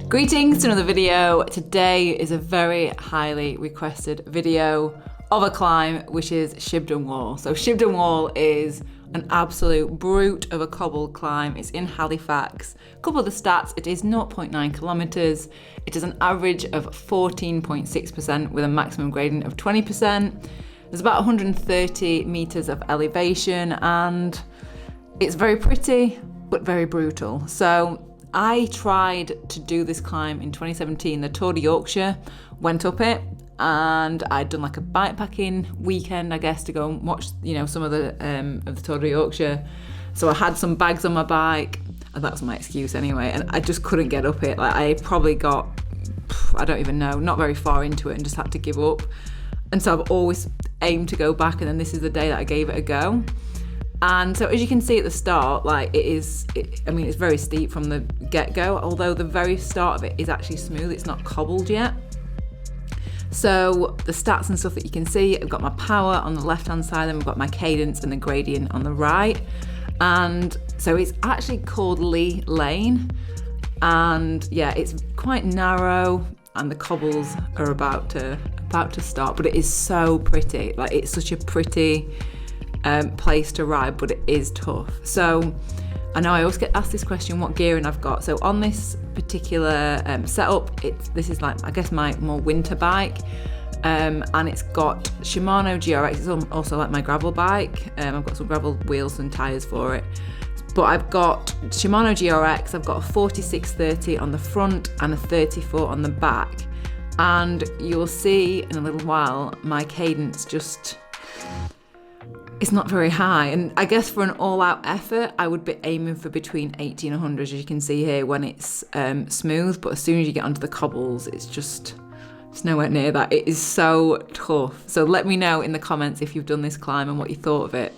Greetings to another video. Today is a very highly requested video of a climb, which is Shibden Wall. So Shibden Wall is an absolute brute of a cobbled climb. It's in Halifax. A couple of the stats, it is 0.9 kilometers. It is an average of 14.6% with a maximum gradient of 20%. There's about 130 meters of elevation and it's very pretty, but very brutal. So I tried to do this climb in 2017, the Tour de Yorkshire, went up it, and I'd done like a bikepacking weekend, I guess, to go and watch, some of the Tour de Yorkshire. So I had some bags on my bike, and that was my excuse anyway, and I just couldn't get up it. Like I probably got, I don't even know, not very far into it and just had to give up. And so I've always aimed to go back, and then this is the day that I gave it a go. And so as you can see at the start, like it's very steep from the get-go, although the very start of it is actually smooth, it's not cobbled yet. So the stats and stuff that you can see, I've got my power on the left-hand side, and I've got my cadence and the gradient on the right. And so it's actually called Lee Lane. And yeah, it's quite narrow and the cobbles are about to start, but it is so pretty. Like it's such a pretty place to ride, but it is tough. So I know I always get asked this question, what gearing I've got. So on this particular setup, this is like, I guess, my more winter bike, and it's got Shimano GRX. It's also like my gravel bike. I've got some gravel wheels and tyres for it. But I've got Shimano GRX, I've got a 4630 on the front and a 34 on the back. And you'll see in a little while, my cadence it's not very high, and I guess for an all-out effort I would be aiming for between 80 and 100, as you can see here, when it's smooth. But as soon as you get onto the cobbles, it's nowhere near that. It is so tough. So let me know in the comments if you've done this climb and what you thought of it,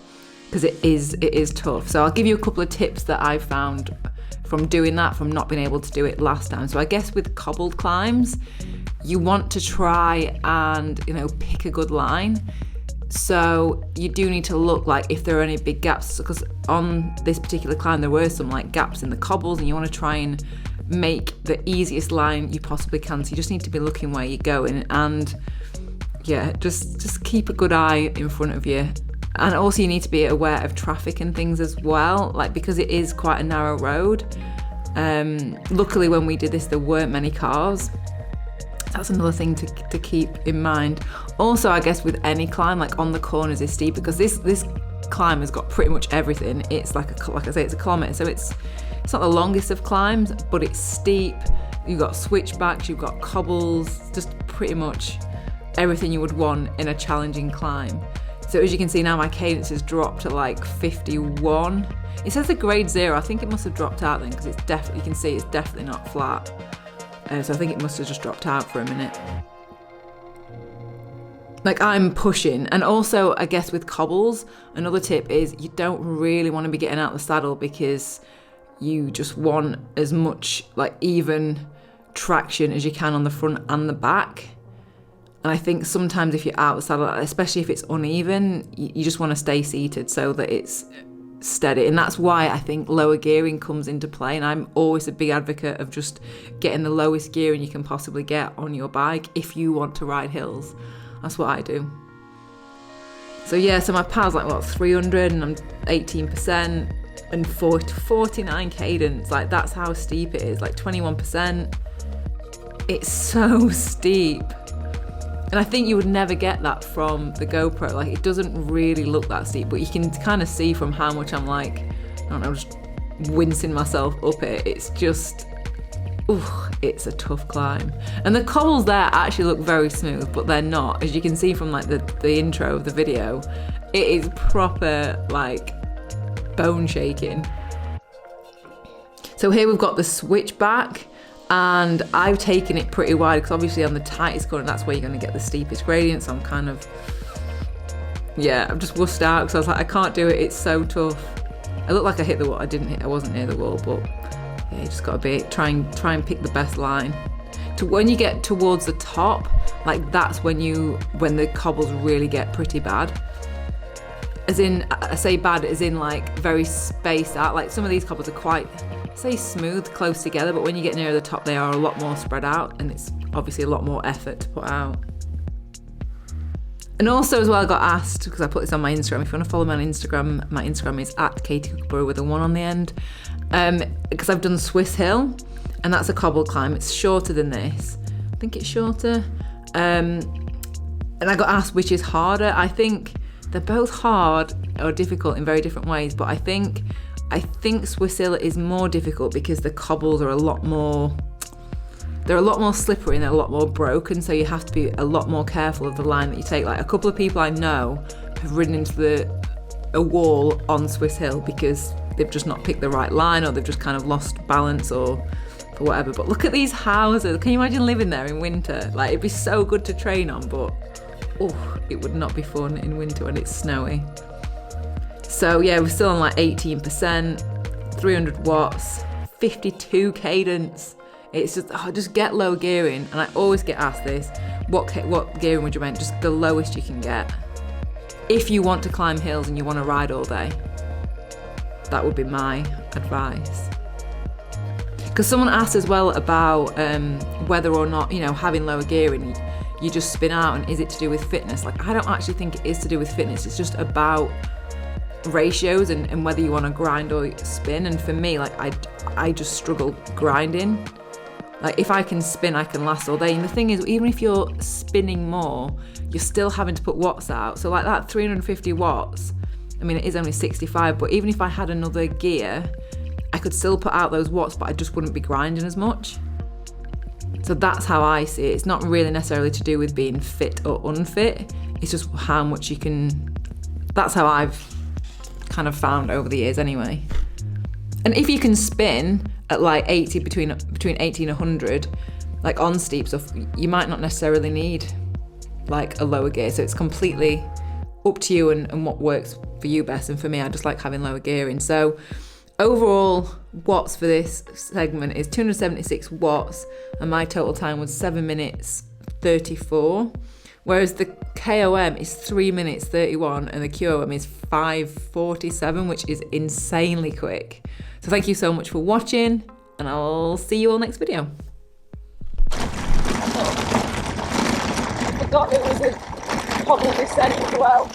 because it is tough. So I'll give you a couple of tips that I've found from doing that, from not being able to do it last time. So I guess with cobbled climbs, you want to try and pick a good line. So you do need to look like if there are any big gaps, because on this particular climb there were some like gaps in the cobbles, and you want to try and make the easiest line you possibly can. So you just need to be looking where you're going, and yeah, just keep a good eye in front of you. And also you need to be aware of traffic and things as well, like because it is quite a narrow road. Luckily when we did this there weren't many cars. That's another thing to keep in mind. Also, I guess with any climb, like on the corners is steep, because this climb has got pretty much everything. It's like I say, it's a kilometre, so it's not the longest of climbs, but it's steep. You've got switchbacks, you've got cobbles, just pretty much everything you would want in a challenging climb. So as you can see now, my cadence has dropped to like 51. It says the grade 0. I think it must have dropped out then, because you can see it's definitely not flat. So I think it must have just dropped out for a minute. Like I'm pushing. And also I guess with cobbles, another tip is you don't really want to be getting out the saddle, because you just want as much like even traction as you can on the front and the back. And I think sometimes if you're out the saddle, especially if it's uneven, you just want to stay seated so that it's steady. And that's why I think lower gearing comes into play, and I'm always a big advocate of just getting the lowest gearing you can possibly get on your bike if you want to ride hills. That's what I do. So yeah, so my power's like 300 and I'm 18% and 49 cadence. Like that's how steep it is, like 21%. It's so steep. And I think you would never get that from the GoPro. Like it doesn't really look that steep, but you can kind of see from how much I'm like, I don't know, just wincing myself up it. It's just, it's a tough climb. And the cobbles there actually look very smooth, but they're not. As you can see from like the intro of the video, it is proper like bone shaking. So here we've got the switchback. And I've taken it pretty wide, because obviously on the tightest corner, that's where you're going to get the steepest gradient. So I'm kind of, I'm just wussed out, because I was like, I can't do it. It's so tough. I look like I hit the wall. I wasn't near the wall, but yeah, you just got to try and pick the best line. When you get towards the top, like that's when the cobbles really get pretty bad. As in, I say bad as in like very spaced out. Like some of these cobbles are quite say smooth, close together, but when you get near the top, they are a lot more spread out, and it's obviously a lot more effort to put out. And also as well, I got asked, because I put this on my Instagram, if you want to follow me on Instagram, my Instagram is @KatieCookerborough with a 1 on the end, because I've done Swiss Hill, and that's a cobbled climb. It's shorter than this. I think it's shorter. And I got asked which is harder. I think they're both hard or difficult in very different ways, but I think Swiss Hill is more difficult because the cobbles are a lot more slippery and they're a lot more broken, so you have to be a lot more careful of the line that you take. Like a couple of people I know have ridden into a wall on Swiss Hill because they've just not picked the right line, or they've just kind of lost balance or for whatever. But look at these houses. Can you imagine living there in winter? Like, it'd be so good to train on, but it would not be fun in winter when it's snowy. So yeah, we're still on like 18%, 300 watts, 52 cadence. It's just get low gearing. And I always get asked this, what gearing would you recommend? Just the lowest you can get. If you want to climb hills and you want to ride all day, that would be my advice. Because someone asked as well about whether or not, having lower gearing, you just spin out, and is it to do with fitness? Like, I don't actually think it is to do with fitness. It's just about ratios and whether you want to grind or spin. And for me, like, I just struggle grinding. Like, if I can spin, I can last all day. And the thing is, even if you're spinning more, you're still having to put watts out. So like that 350 watts, I mean, it is only 65, but even if I had another gear, I could still put out those watts, but I just wouldn't be grinding as much. So that's how I see it. It's not really necessarily to do with being fit or unfit. It's just how much you can. That's how I've kind of found over the years anyway. And if you can spin at like 80, between 80 and 100, like on steep stuff, you might not necessarily need like a lower gear. So it's completely up to you and what works for you best. And for me, I just like having lower gearing. So overall watts for this segment is 276 watts, and my total time was 7 minutes 34, whereas the KOM is 3 minutes 31 and the QOM is 5:47, which is insanely quick. So thank you so much for watching, and I'll see you all next video. I forgot it was a cobbled descent as well.